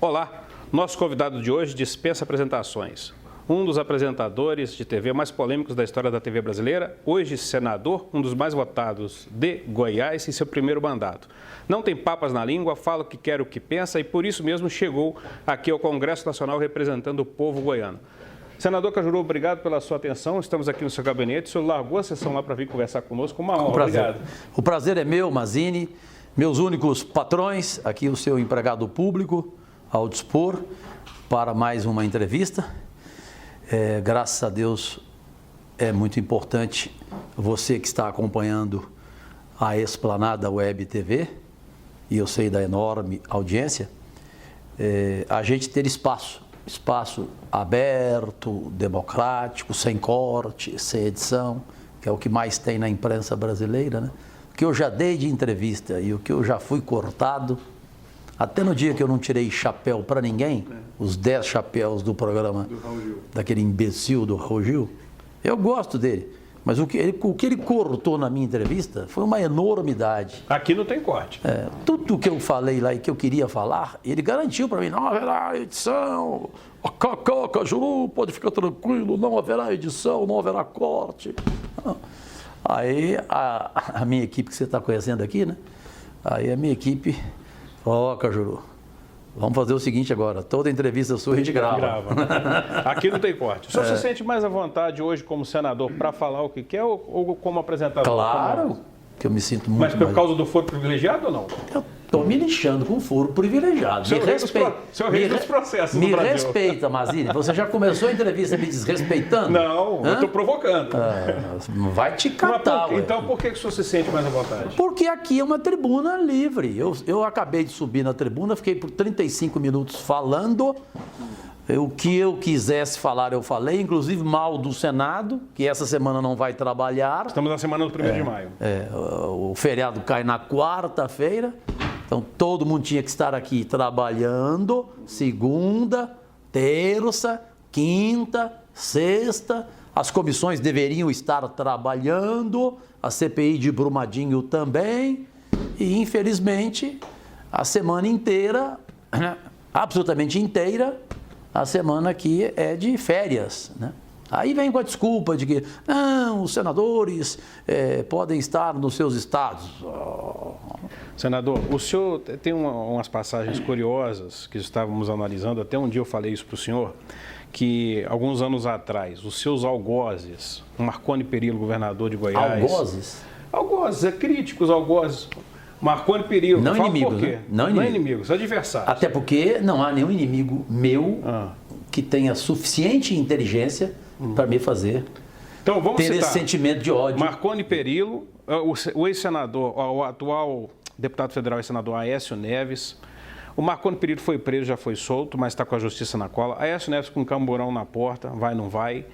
Olá, nosso convidado de hoje dispensa apresentações. Um dos apresentadores de TV mais polêmicos da história da TV brasileira, hoje senador, um dos mais votados de Goiás em seu primeiro mandato. Não tem papas na língua, fala o que quer, o que pensa e por isso mesmo chegou aqui ao Congresso Nacional representando o povo goiano. Senador Cajuru, obrigado pela sua atenção. Estamos aqui no seu gabinete. O senhor largou a sessão lá para vir conversar conosco. Uma honra. Obrigado. O prazer é meu, Mazini, meus únicos patrões, aqui o seu empregado público, ao dispor para mais uma entrevista. Graças a Deus é muito importante você que está acompanhando a Esplanada Web TV, e eu sei da enorme audiência, a gente ter espaço aberto, democrático, sem corte, sem edição, que é o que mais tem na imprensa brasileira, né? O que eu já dei de entrevista e o que eu já fui cortado, até no dia que eu não tirei chapéu para ninguém, os 10 chapéus do programa daquele imbecil do Raul Gil, eu gosto dele. Mas o que ele cortou na minha entrevista foi uma enormidade. Aqui não tem corte. Tudo que eu falei lá e que eu queria falar, ele garantiu para mim, não haverá edição, Cajuru, pode ficar tranquilo, não haverá edição, não haverá corte. Aí a minha equipe que você está conhecendo aqui, né? Aí a minha equipe falou, Cajuru, vamos fazer o seguinte agora, toda entrevista sua a gente grava. Aqui não tem corte. O senhor se sente mais à vontade hoje como senador para falar o que quer ou como apresentador? Claro que eu me sinto muito. Mas por causa do foro privilegiado ou não? Eu estou me lixando com foro privilegiado. Me respeita. Dos processos me respeita, Mazini. Você já começou a entrevista me desrespeitando? Não, eu estou provocando. Vai te catar. Então por que o senhor se sente mais à vontade? Porque aqui é uma tribuna livre. Eu acabei de subir na tribuna, fiquei por 35 minutos falando. O que eu quisesse falar, eu falei, inclusive mal do Senado, que essa semana não vai trabalhar. Estamos na semana do 1º de maio. O feriado cai na quarta-feira, então todo mundo tinha que estar aqui trabalhando, segunda, terça, quinta, sexta. As comissões deveriam estar trabalhando, a CPI de Brumadinho também, e infelizmente a semana inteira, absolutamente inteira, a semana aqui é de férias, né? Aí vem com a desculpa de que não, os senadores podem estar nos seus estados. Senador, o senhor tem umas passagens curiosas que estávamos analisando, até um dia eu falei isso para o senhor, que alguns anos atrás, os seus algozes, o Marconi Perillo, governador de Goiás... Algozes? Algozes, críticos algozes. Marconi Perillo, não inimigos, né? Não inimigos, adversários. Até porque não há nenhum inimigo meu que tenha suficiente inteligência para me fazer então, vamos ter esse sentimento de ódio. Marconi Perillo, o ex-senador, o atual deputado federal e senador Aécio Neves. O Marconi Perillo foi preso, já foi solto, mas está com a justiça na cola. Aécio Neves com um camburão na porta, vai, não vai.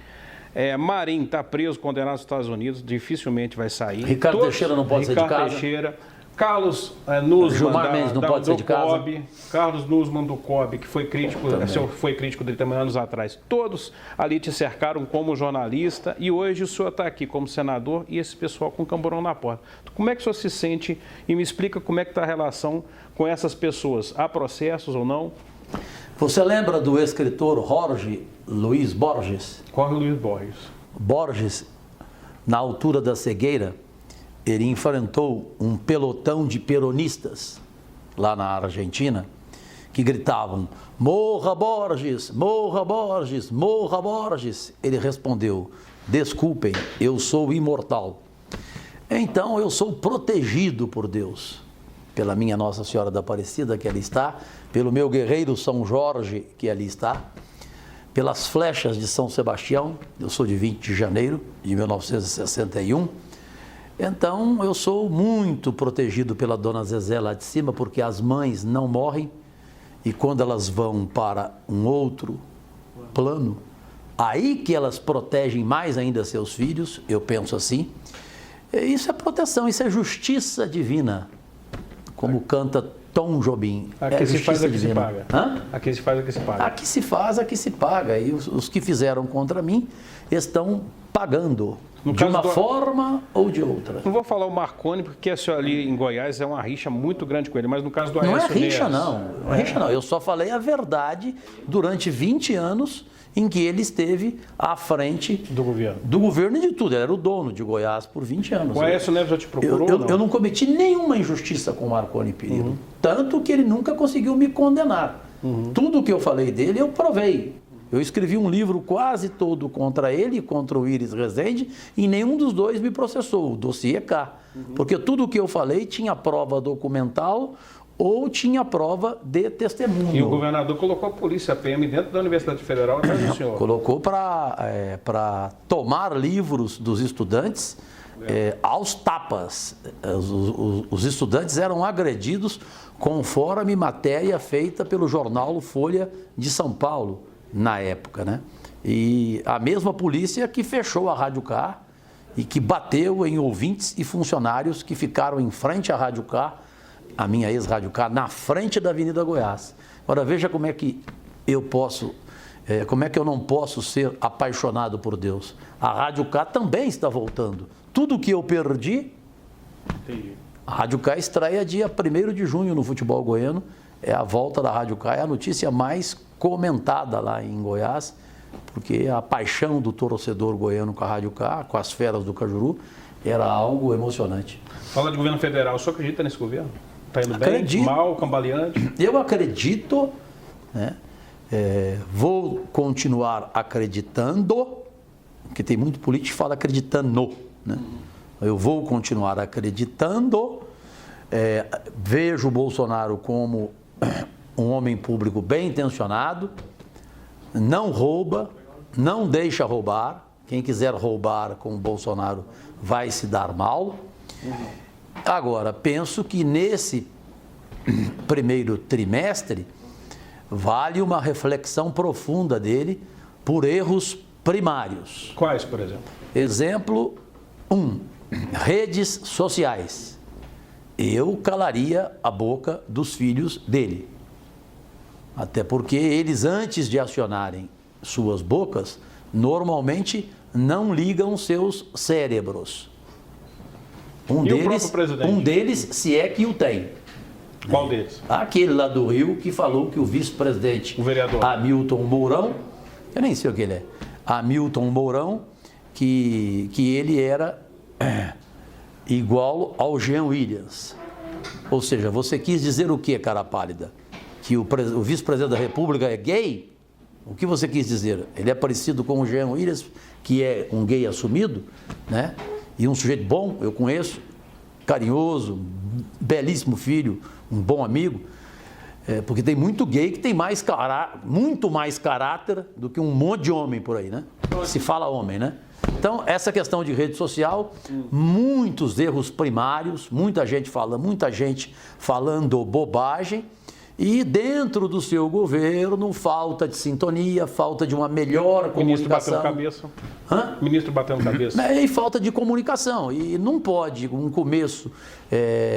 Marinho está preso, condenado nos Estados Unidos, dificilmente vai sair. Ricardo Teixeira não pode sair de casa. Ricardo Teixeira. Carlos Nussmann, não pode ser de casa. Carlos Nussmann do COB, que foi crítico dele também anos atrás. Todos ali te cercaram como jornalista e hoje o senhor está aqui como senador e esse pessoal com camburão na porta. Como é que o senhor se sente e me explica como é que está a relação com essas pessoas? Há processos ou não? Você lembra do escritor Jorge Luiz Borges? Jorge Luiz Borges. Borges, na altura da cegueira, ele enfrentou um pelotão de peronistas lá na Argentina que gritavam: morra Borges, morra Borges, morra Borges. Ele respondeu: desculpem, eu sou imortal. Então eu sou protegido por Deus, pela minha Nossa Senhora da Aparecida, que ali está, pelo meu guerreiro São Jorge, que ali está, pelas flechas de São Sebastião. Eu sou de 20 de janeiro de 1961. Então, eu sou muito protegido pela Dona Zezé lá de cima, porque as mães não morrem e quando elas vão para um outro plano, aí que elas protegem mais ainda seus filhos, eu penso assim. Isso é proteção, isso é justiça divina, como canta Tom Jobim. Aqui se faz, aqui se paga. Aqui se faz, aqui se paga. Aqui se faz, aqui se paga. E os que fizeram contra mim estão pagando, No de caso uma do- forma ou de outra. Não vou falar o Marconi, porque esse ali em Goiás é uma rixa muito grande com ele, mas no caso do Não é Aécio rixa, Neves, não é rixa, não. Eu só falei a verdade durante 20 anos em que ele esteve à frente do governo. do governo e de tudo. Ele era o dono de Goiás por 20 anos. O Aécio Neves já te procurou? Eu não cometi nenhuma injustiça com o Marconi Perillo. Tanto que ele nunca conseguiu me condenar. Tudo que eu falei dele, eu provei. Eu escrevi um livro quase todo contra ele e contra o Íris Rezende e nenhum dos dois me processou, o dossiê K. Porque tudo o que eu falei tinha prova documental ou tinha prova de testemunho. E o governador colocou a polícia, a PM, dentro da Universidade Federal atrás do senhor. Colocou para tomar livros dos estudantes aos tapas. Os estudantes eram agredidos conforme matéria feita pelo jornal Folha de São Paulo, na época, né? E a mesma polícia que fechou a Rádio K e que bateu em ouvintes e funcionários que ficaram em frente à Rádio K, a minha ex-Rádio K, na frente da Avenida Goiás. Agora veja como é que eu posso, como é que eu não posso ser apaixonado por Deus. A Rádio K também está voltando. Tudo que eu perdi, Entendi. a Rádio K estreia dia 1º de junho no futebol goiano. É a volta da Rádio K, é a notícia mais comentada lá em Goiás, porque a paixão do torcedor goiano com a Rádio K, com as feras do Cajuru, era algo emocionante. Fala de governo federal, o senhor acredita nesse governo? Está indo Acredito. bem, mal, cambaleante? Eu acredito, né? Vou continuar acreditando, porque tem muito político que fala acreditando, né? Eu vou continuar acreditando, vejo o Bolsonaro como um homem público bem intencionado, não rouba, não deixa roubar. Quem quiser roubar com o Bolsonaro vai se dar mal. Agora, penso que nesse primeiro trimestre vale uma reflexão profunda dele por erros primários. Quais, por exemplo? Exemplo 1, redes sociais. Eu calaria a boca dos filhos dele. Até porque eles, antes de acionarem suas bocas, normalmente não ligam seus cérebros. E o próprio presidente? Um deles, se é que o tem. Qual deles? Aquele lá do Rio que falou que o vice-presidente, O vereador. Hamilton Mourão, eu nem sei o que ele é, Hamilton Mourão, que ele era igual ao Jean Willis. Ou seja, você quis dizer o que, cara pálida? Que o vice-presidente da República é gay? O que você quis dizer? Ele é parecido com o Jean Willis, que é um gay assumido, né? E um sujeito bom, eu conheço, carinhoso, belíssimo filho, um bom amigo, porque tem muito gay que tem muito mais caráter do que um monte de homem por aí, né? Se fala homem, né? Então, essa questão de rede social, muitos erros primários, muita gente falando bobagem, e dentro do seu governo, falta de sintonia, falta de uma melhor Ministro comunicação. batendo cabeça. Hã? Ministro batendo cabeça. E falta de comunicação. E não pode, um começo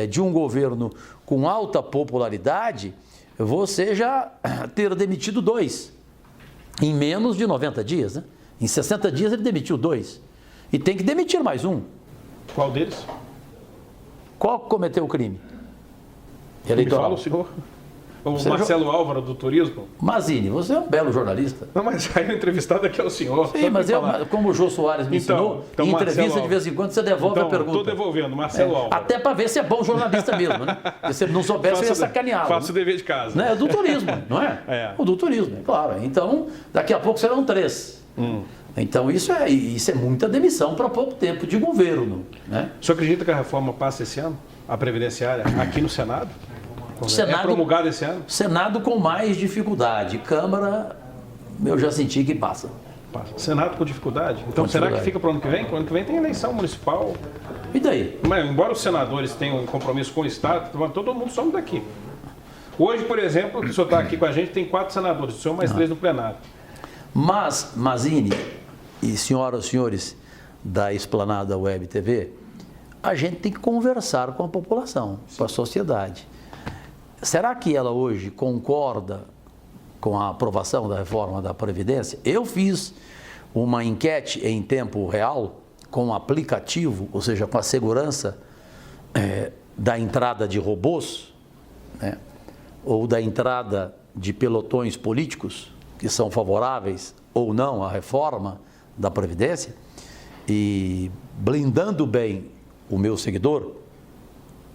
de um governo com alta popularidade, você já ter demitido 2 em menos de 90 dias, né? Em 60 dias ele demitiu 2. E tem que demitir mais um. Qual deles? Qual cometeu o crime? Me fala Eleitoral. o senhor. O Você Marcelo Álvaro, do Turismo. Mazini, você é um belo jornalista. Não, mas aí o entrevistado aqui é o senhor. Sim, Só mas pra eu, falar. como o Jô Soares me ensinou, então, em Marcelo entrevista de Álvaro. vez em quando você devolve a pergunta. Estou devolvendo, Marcelo Álvaro. Até para ver se é bom jornalista mesmo, né? Porque se ele não soubesse, eu ia sacaneá-lo. Faço o dever de casa. Né? É do turismo, não é? É. O do turismo, é claro. Então, daqui a pouco serão 3. Então, isso é muita demissão para pouco tempo de governo, né? O senhor acredita que a reforma passa esse ano? A Previdenciária? Aqui no Senado? É promulgada esse ano? Senado com mais dificuldade. Câmara, eu já senti que passa. Passa. Senado com dificuldade? Então, Com será que dificuldade. fica para o ano que vem? Para o ano que vem tem eleição municipal. E daí? Mas, embora os senadores tenham um compromisso com o Estado, todo mundo some daqui. Hoje, por exemplo, que o senhor está aqui com a gente, tem 4 senadores, o senhor mais 3 no plenário. Mas, Mazini e senhoras e senhores da Esplanada Web TV, a gente tem que conversar com a população, com a sociedade. Será que ela hoje concorda com a aprovação da reforma da Previdência? Eu fiz uma enquete em tempo real, com aplicativo, ou seja, com a segurança da entrada de robôs, né, ou da entrada de pelotões políticos que são favoráveis ou não à reforma da Previdência, e blindando bem o meu seguidor,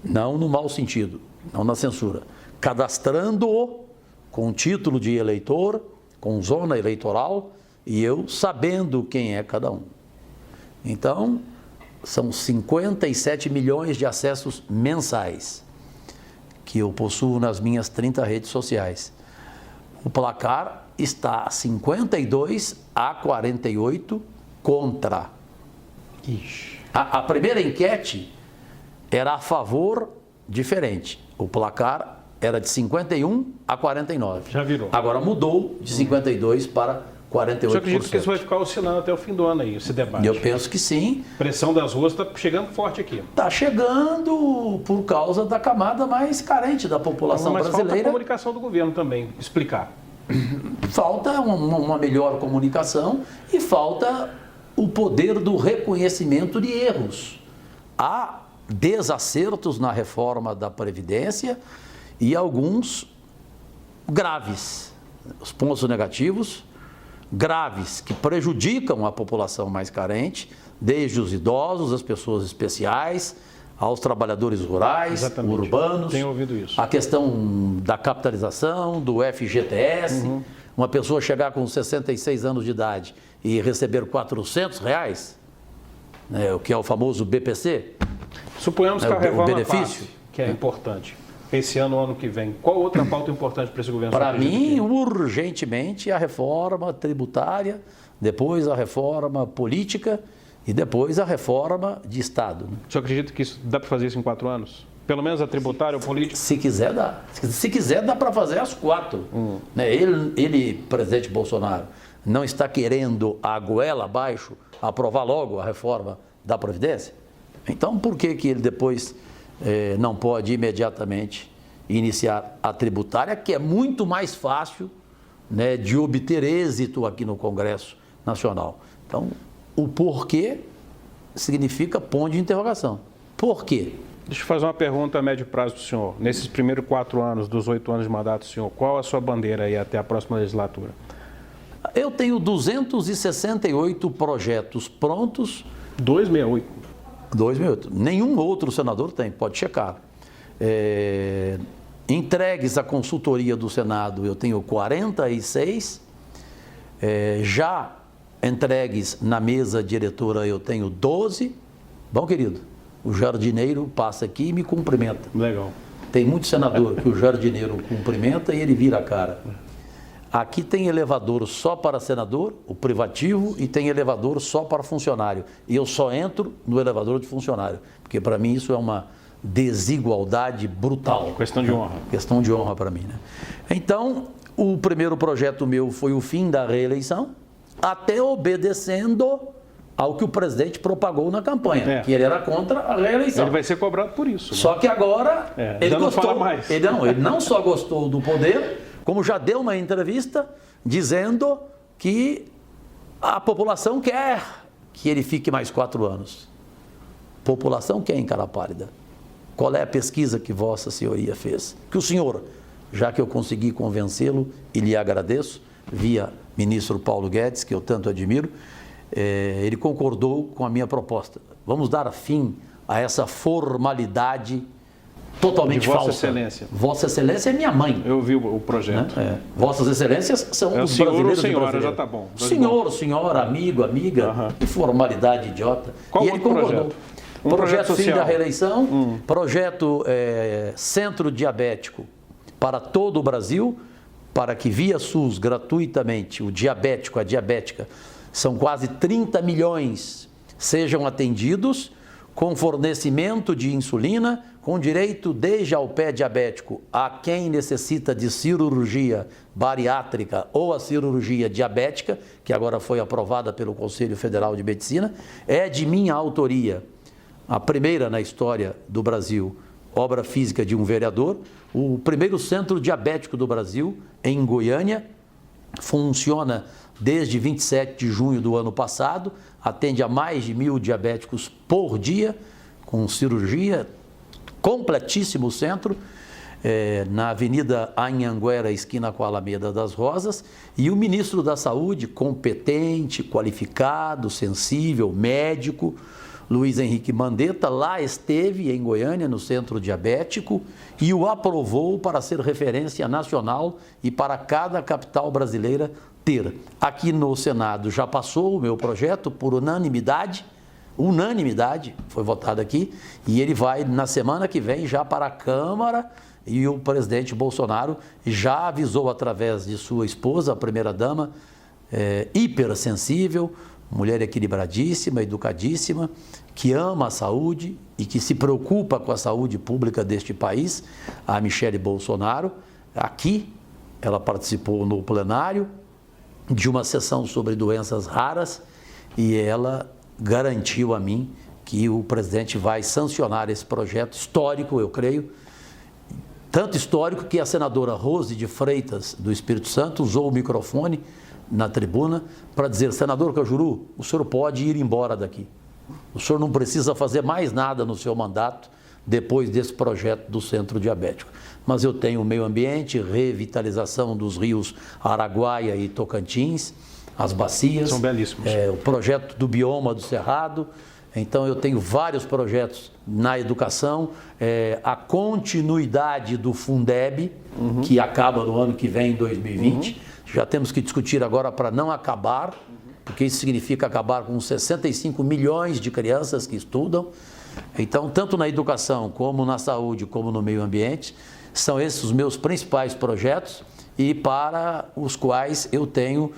não no mau sentido, não na censura, cadastrando-o com título de eleitor, com zona eleitoral, e eu sabendo quem é cada um. Então, são 57 milhões de acessos mensais que eu possuo nas minhas 30 redes sociais. O placar está 52-48 contra. Ixi. A primeira enquete era a favor, diferente. O placar era de 51-49. Já virou. Agora mudou de 52 para 48%. Você acredita que isso vai ficar oscilando até o fim do ano aí, esse debate? Eu penso que sim. A pressão das ruas está chegando forte aqui. Está chegando por causa da camada mais carente da população Mas falta a brasileira. comunicação do governo também, explicar. Falta uma melhor comunicação e falta o poder do reconhecimento de erros. Há desacertos na reforma da Previdência e alguns graves. Os pontos negativos graves que prejudicam a população mais carente, desde os idosos, as pessoas especiais, aos trabalhadores rurais, Exatamente. urbanos. Tenho ouvido isso. A questão da capitalização, do FGTS, uma pessoa chegar com 66 anos de idade e receber R$400, né, o que é o famoso BPC. Suponhamos que a o reforma benefício. passe, que é importante. Esse ano, ano que vem. Qual outra pauta importante para esse governo? Para mim, urgentemente, a reforma tributária, depois a reforma política e depois a reforma de Estado. O senhor acredita que isso dá para fazer isso em 4 anos? Pelo menos a tributária ou política? Se quiser, dá. Se quiser, dá para fazer as 4. Né? Ele, presidente Bolsonaro, não está querendo a goela abaixo aprovar logo a reforma da Previdência? Então, por que ele depois não pode imediatamente iniciar a tributária, que é muito mais fácil, né, de obter êxito aqui no Congresso Nacional? Então, o porquê significa ponto de interrogação. Por quê? Deixa eu fazer uma pergunta a médio prazo para o senhor. Nesses primeiros 4 anos, dos 8 anos de mandato, senhor, qual a sua bandeira aí até a próxima legislatura? Eu tenho 268 projetos prontos. 268. 268. Nenhum outro senador tem, pode checar. Entregues à consultoria do Senado, eu tenho 46. Já entregues na mesa diretora, eu tenho 12. Bom, querido, o jardineiro passa aqui e me cumprimenta. Legal. Tem muito senador que o jardineiro cumprimenta e ele vira a cara. Aqui tem elevador só para senador, o privativo, e tem elevador só para funcionário. E eu só entro no elevador de funcionário, porque para mim isso é uma desigualdade brutal. Questão de honra. Questão de honra para mim, né? Então, o primeiro projeto meu foi o fim da reeleição, até obedecendo ao que o presidente propagou na campanha, que ele era contra a reeleição. Ele vai ser cobrado por isso. Né? Só que agora ele já não gostou. fala mais. Ele não só gostou do poder, como já deu uma entrevista dizendo que a população quer que ele fique mais 4 anos. População quer em cara pálida. Qual é a pesquisa que Vossa Senhoria fez? Que o senhor, já que eu consegui convencê-lo e lhe agradeço, via ministro Paulo Guedes, que eu tanto admiro, ele concordou com a minha proposta. Vamos dar fim a essa formalidade totalmente de Vossa falsa. Excelência. Vossa Excelência é minha mãe. Eu vi o projeto. Né? Vossas Excelências são os senhor brasileiros ou senhora, e brasileiras. já tá bom. Senhor, senhora, amigo, amiga, que formalidade idiota. Qual e ele concordou. projeto? Projeto fim social. da reeleição, projeto centro diabético para todo o Brasil, para que via SUS gratuitamente o diabético, a diabética, são quase 30 milhões, sejam atendidos com fornecimento de insulina, com direito desde ao pé diabético a quem necessita de cirurgia bariátrica ou a cirurgia diabética, que agora foi aprovada pelo Conselho Federal de Medicina, é de minha autoria. A primeira na história do Brasil, obra física de um vereador, o primeiro centro diabético do Brasil, em Goiânia, funciona desde 27 de junho do ano passado, atende a mais de 1.000 diabéticos por dia, com cirurgia, completíssimo centro, na Avenida Anhanguera, esquina com a Alameda das Rosas, e o ministro da Saúde, competente, qualificado, sensível, médico, Luiz Henrique Mandetta, lá esteve em Goiânia, no centro diabético, e o aprovou para ser referência nacional e para cada capital brasileira ter. Aqui no Senado já passou o meu projeto por unanimidade, foi votado aqui, e ele vai na semana que vem já para a Câmara, e o presidente Bolsonaro já avisou através de sua esposa, a primeira-dama, hipersensível, mulher equilibradíssima, educadíssima, que ama a saúde e que se preocupa com a saúde pública deste país, a Michele Bolsonaro. Aqui, ela participou no plenário de uma sessão sobre doenças raras e ela garantiu a mim que o presidente vai sancionar esse projeto histórico, eu creio, tanto histórico que a senadora Rose de Freitas, do Espírito Santo, usou o microfone na tribuna para dizer: senador Cajuru, o senhor pode ir embora daqui. O senhor não precisa fazer mais nada no seu mandato depois desse projeto do Centro Diabético. Mas eu tenho o meio ambiente, revitalização dos rios Araguaia e Tocantins, as bacias. São belíssimos. O projeto do bioma do Cerrado. Então eu tenho vários projetos na educação, a continuidade do Fundeb, que acaba no ano que vem, em 2020. Já temos que discutir agora para não acabar, porque isso significa acabar com 65 milhões de crianças que estudam. Então, tanto na educação, como na saúde, como no meio ambiente, são esses os meus principais projetos e para os quais eu tenho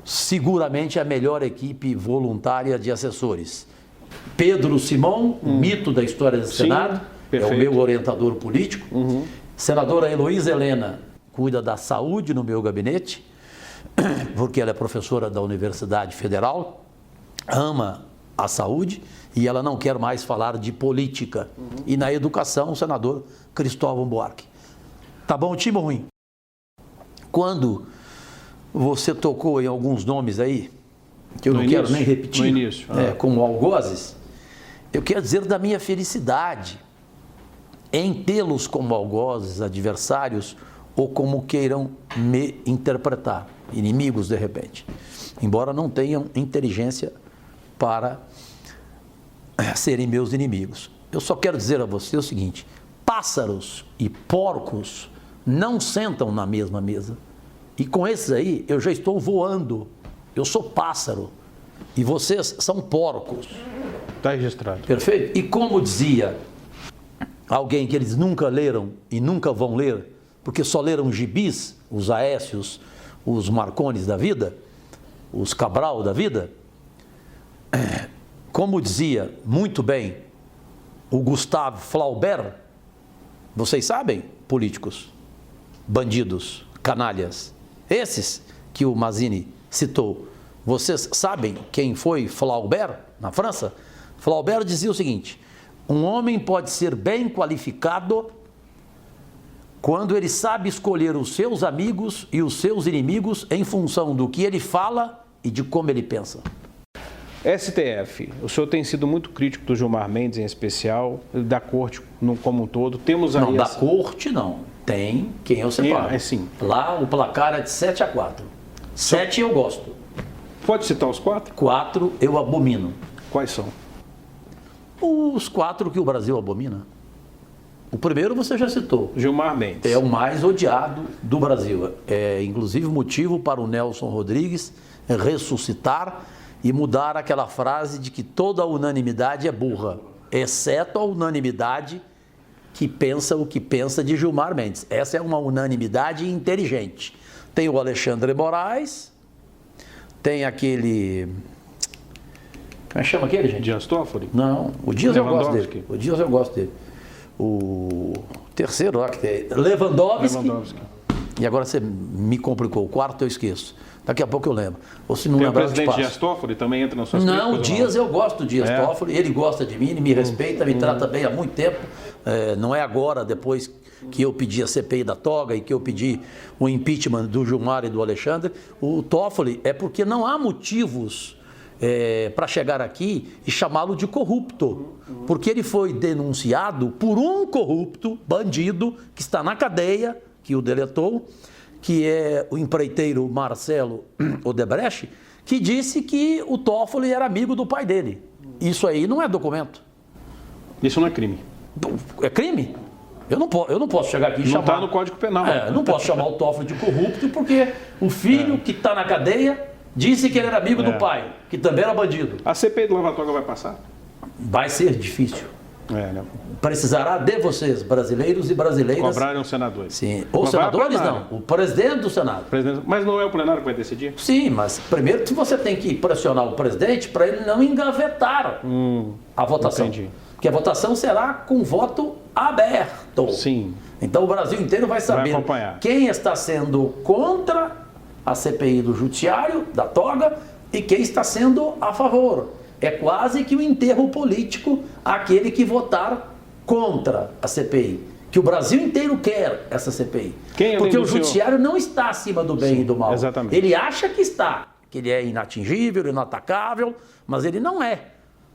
seguramente a melhor equipe voluntária de assessores. Pedro Simão, mito da história do Senado, perfeito. É o meu orientador político. Senadora Heloísa Helena cuida da saúde no meu gabinete, porque ela é professora da Universidade Federal, ama a saúde e ela não quer mais falar de política. E na educação, o senador Cristóvão Buarque. Tá bom, time ou ruim? Quando você tocou em alguns nomes aí, que eu não quero nem repetir, no início. como algozes, eu quero dizer da minha felicidade em tê-los como algozes, adversários, ou como queiram me interpretar, inimigos de repente, embora não tenham inteligência para serem meus inimigos. Eu só quero dizer a você o seguinte: pássaros e porcos não sentam na mesma mesa, e com esses aí eu já estou voando. Eu sou pássaro e vocês são porcos. Está registrado. Perfeito? E como dizia alguém que eles nunca leram e nunca vão ler, porque só leram gibis, os Aécios, os Marcones da vida, os Cabral da vida, como dizia muito bem o Gustave Flaubert, vocês sabem, políticos, bandidos, canalhas, esses que o Mazzini citou, vocês sabem quem foi Flaubert na França? Flaubert dizia o seguinte: um homem pode ser bem qualificado quando ele sabe escolher os seus amigos e os seus inimigos em função do que ele fala e de como ele pensa. STF, o senhor tem sido muito crítico do Gilmar Mendes em especial, da corte como um todo. Temos aí não, da corte não. Tem quem eu separo. Sim. Lá o placar é de 7-4. 7 eu gosto. Pode citar os 4? 4 eu abomino. Quais são? Os 4 que o Brasil abomina. O primeiro você já citou. Gilmar Mendes. É o mais odiado do Brasil. É inclusive motivo para o Nelson Rodrigues ressuscitar e mudar aquela frase de que toda unanimidade é burra, exceto a unanimidade que pensa o que pensa de Gilmar Mendes. Essa é uma unanimidade inteligente. Tem o Alexandre Moraes, tem aquele... Como é que chama aquele, gente? Dias Toffoli? Não, o Dias eu gosto dele. O Dias eu gosto dele. O terceiro lá que tem... Lewandowski. E agora você me complicou. O quarto eu esqueço. Daqui a pouco eu lembro. Ou se não tem lembrar, o presidente Dias Toffoli também entra nas suas Não, o Dias eu gosto do Dias Toffoli. Ele gosta de mim, ele me respeita, me trata bem há muito tempo. não é agora, depois que eu pedi a CPI da toga e que eu pedi o impeachment do Gilmar e do Alexandre, o Toffoli é porque não há motivos para chegar aqui e chamá-lo de corrupto, porque ele foi denunciado por um corrupto, bandido, que está na cadeia, que o deletou, que é o empreiteiro Marcelo Odebrecht, que disse que o Toffoli era amigo do pai dele. Isso aí não é documento. Isso não é crime. É crime? Eu não posso chegar aqui e chamar... Não está no Código Penal. Eu não posso chamar o Toffoli de corrupto porque o filho que está na cadeia disse que ele era amigo do pai, que também era bandido. A CPI do Lava Toga vai passar? Vai ser difícil. Né? Precisará de vocês, brasileiros e brasileiras... Cobrarem os senadores. Sim. Os senadores não, o presidente do Senado. Mas não é o plenário que vai decidir? Sim, mas primeiro você tem que pressionar o presidente para ele não engavetar a votação. Entendi. Porque a votação será com voto aberto. Sim. Então o Brasil inteiro vai saber quem está sendo contra a CPI do Judiciário, da toga, e quem está sendo a favor. É quase que um enterro político aquele que contra a CPI. Que o Brasil inteiro quer essa CPI. Porque o Judiciário não está acima do bem e do mal. Exatamente. Ele acha que está, que ele é inatingível, inatacável, mas ele não é.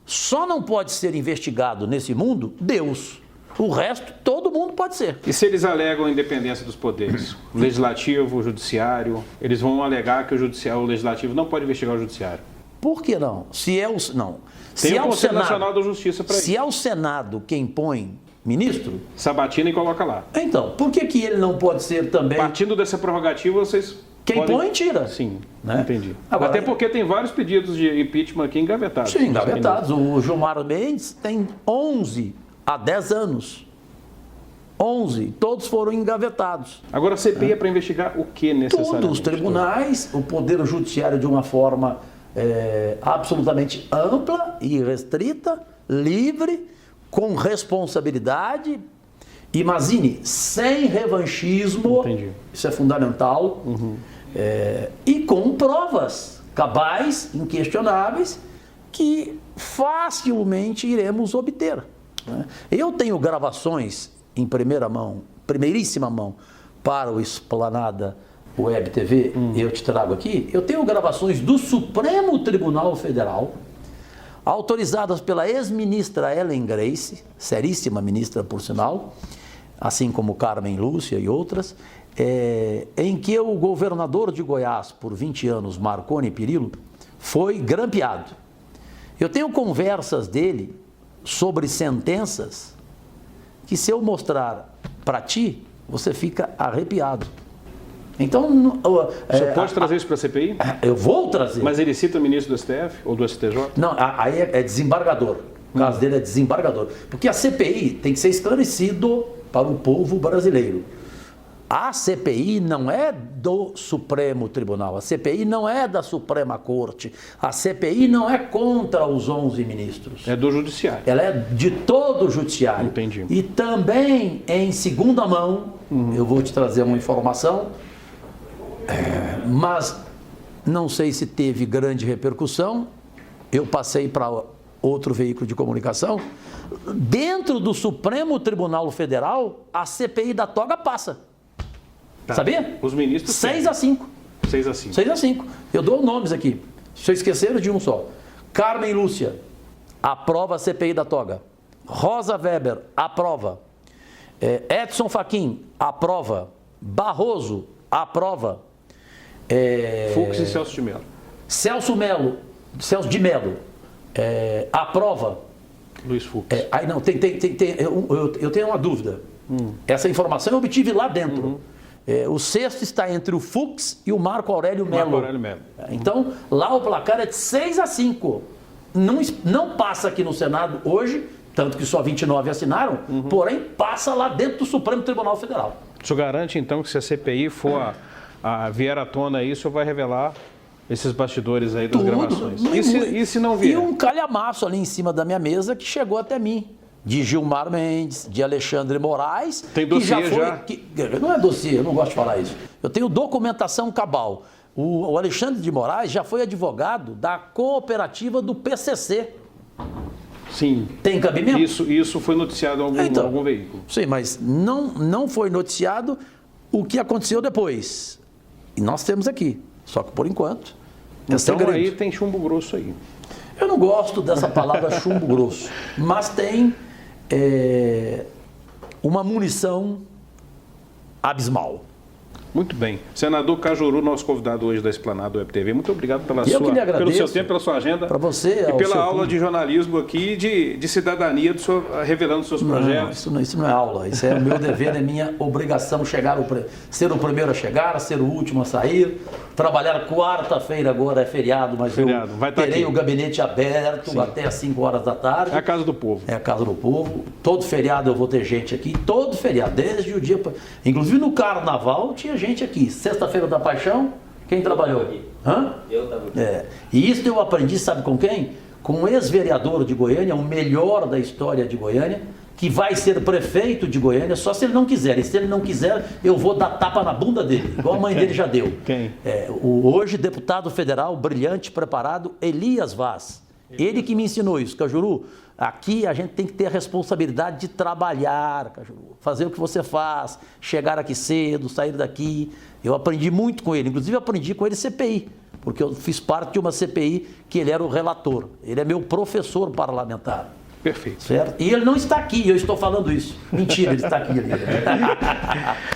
Só não pode ser investigado nesse mundo Deus. O resto, todo mundo pode ser. E se eles alegam a independência dos poderes? O Legislativo, o Judiciário, eles vão alegar que o Legislativo não pode investigar o Judiciário. Por que não? Se é o Conselho Nacional da Justiça para isso. Se é o Senado quem põe ministro... Sabatina e coloca lá. Então, por que ele não pode ser também... Partindo dessa prerrogativa, vocês... Quem põe, tira. Sim, né? Entendi. Agora, até porque tem vários pedidos de impeachment aqui engavetados. Sim, engavetados. O Gilmar Mendes tem 11 há 10 anos. 11. Todos foram engavetados. Agora a CPI é para investigar o que necessariamente? Tudo, os tribunais, o Poder Judiciário de uma forma absolutamente ampla e restrita, livre, com responsabilidade. Imagine, sem revanchismo. Entendi. Isso é fundamental. E com provas cabais, inquestionáveis, que facilmente iremos obter. Né? Eu tenho gravações em primeiríssima mão, para o Esplanada Web TV, eu te trago aqui. Eu tenho gravações do Supremo Tribunal Federal, autorizadas pela ex-ministra Ellen Grace, seríssima ministra por sinal, assim como Carmen Lúcia e outras, em que o governador de Goiás, por 20 anos, Marconi Perillo, foi grampeado. Eu tenho conversas dele sobre sentenças que, se eu mostrar para ti, você fica arrepiado. Então... Você pode trazer isso para a CPI? Eu vou trazer. Mas ele cita o ministro do STF ou do STJ? Não, aí é desembargador. O caso dele é desembargador. Porque a CPI tem que ser esclarecido para o povo brasileiro. A CPI não é do Supremo Tribunal, a CPI não é da Suprema Corte, a CPI não é contra os 11 ministros. É do Judiciário. Ela é de todo o Judiciário. Entendi. E também, em segunda mão, eu vou te trazer uma informação, mas não sei se teve grande repercussão, eu passei para outro veículo de comunicação. Dentro do Supremo Tribunal Federal, a CPI da toga passa. Tá. Sabia? Os ministros... 6-5. 6-5. 6-5. Eu dou nomes aqui. Se eu esquecer de um só. Carmen Lúcia, aprova a CPI da toga. Rosa Weber, aprova. Edson Fachin, aprova. Barroso, aprova. Fux e Celso de Mello. Celso de Mello, aprova. Luiz Fux. Aí não, eu tenho uma dúvida. Essa informação eu obtive lá dentro. O sexto está entre o Fux e o Marco Aurélio Mello. Então, lá o placar é de 6-5. Não passa aqui no Senado hoje, tanto que só 29 assinaram, porém passa lá dentro do Supremo Tribunal Federal. O senhor garante, então, que se a CPI for vier à tona aí, o senhor vai revelar esses bastidores aí das gravações? E se não vier? E um calhamaço ali em cima da minha mesa que chegou até mim. De Gilmar Mendes, de Alexandre Moraes. Tem dossiê já? Não é dossiê, eu não gosto de falar isso. Eu tenho documentação cabal. O Alexandre de Moraes já foi advogado da cooperativa do PCC. Sim. Tem cabimento? Isso foi noticiado em algum veículo. Sim, mas não foi noticiado o que aconteceu depois. E nós temos aqui. Só que por enquanto é Então segredo. aí tem chumbo grosso aí. Eu não gosto dessa palavra chumbo grosso, mas tem uma munição abismal. Muito bem. Senador Cajuru, nosso convidado hoje da Esplanada Web TV, muito obrigado pelo seu tempo, pela sua agenda. Para você, e pela aula de jornalismo aqui, de cidadania, revelando seus projetos. Isso não é aula, isso é o meu dever, é minha obrigação ser o primeiro a chegar, ser o último a sair. Trabalhar quarta-feira agora é feriado, mas eu terei o gabinete aberto até às 5 horas da tarde. É a casa do povo. É a casa do povo. Todo feriado eu vou ter gente aqui, todo feriado, desde o dia... Inclusive no carnaval tinha gente aqui. Sexta-feira da Paixão, quem trabalhou? Hã? Eu estava aqui. E isso eu aprendi, sabe com quem? Com um ex-vereador de Goiânia, o melhor da história de Goiânia, que vai ser prefeito de Goiânia, só se ele não quiser. E se ele não quiser, eu vou dar tapa na bunda dele, igual a mãe dele já deu. Quem? O hoje deputado federal, brilhante, preparado, Elias Vaz. Ele que me ensinou isso, Cajuru. Aqui a gente tem que ter a responsabilidade de trabalhar, Cajuru. Fazer o que você faz, chegar aqui cedo, sair daqui. Eu aprendi muito com ele, inclusive aprendi com ele CPI, porque eu fiz parte de uma CPI que ele era o relator. Ele é meu professor parlamentar. Perfeito. Certo? E ele não está aqui, eu estou falando isso. Mentira, ele está aqui.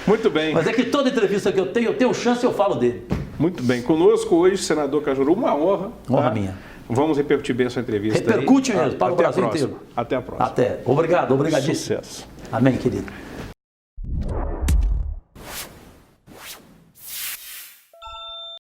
Muito bem. Mas é que toda entrevista que eu tenho chance, eu falo dele. Muito bem. Conosco hoje, senador Cajuru, uma honra. Honra minha. Vamos repercutir bem a sua entrevista. Repercute mesmo, para o Brasil inteiro. Até a próxima. Até. Obrigado, obrigadíssimo. Sucesso. Amém, querido.